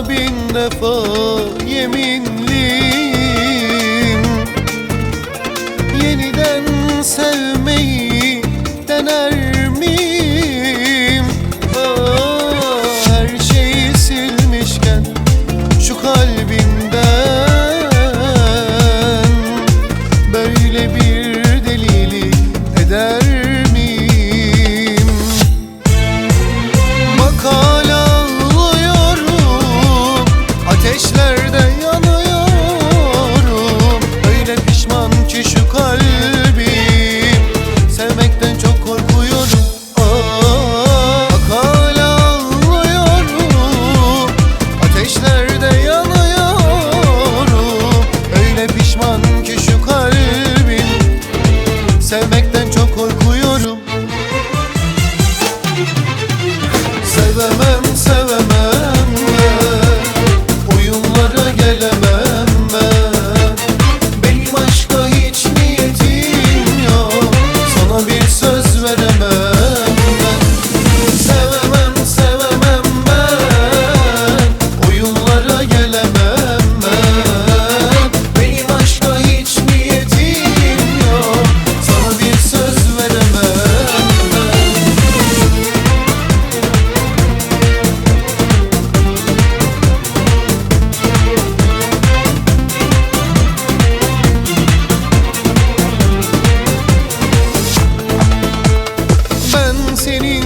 bin defa yeminliyim. Yeniden sevmeyi dener miyim? Her şeyi silmişken şu kalbimden böyle bir delilik eder miyim? Bak hala ağlıyorum, ateşlerde yanıyorum. Öyle pişman ki şu kalbim, sevmekten çok korkuyorum. Bak hala ağlıyorum, ateşlerde yanıyorum. Öyle pişman ki şu kalbim, sevmekten çok korkuyorum. Sevemem, sevemem ben, oyunlara gelemem ben. Benim aşka hiç niyetim yok, sana bir söz veremem ben. Sevemem, sevemem ben, oyunlara gelemem ben. Benim aşka hiç niyetim yok, sana bir söz veremem ben. Ben senin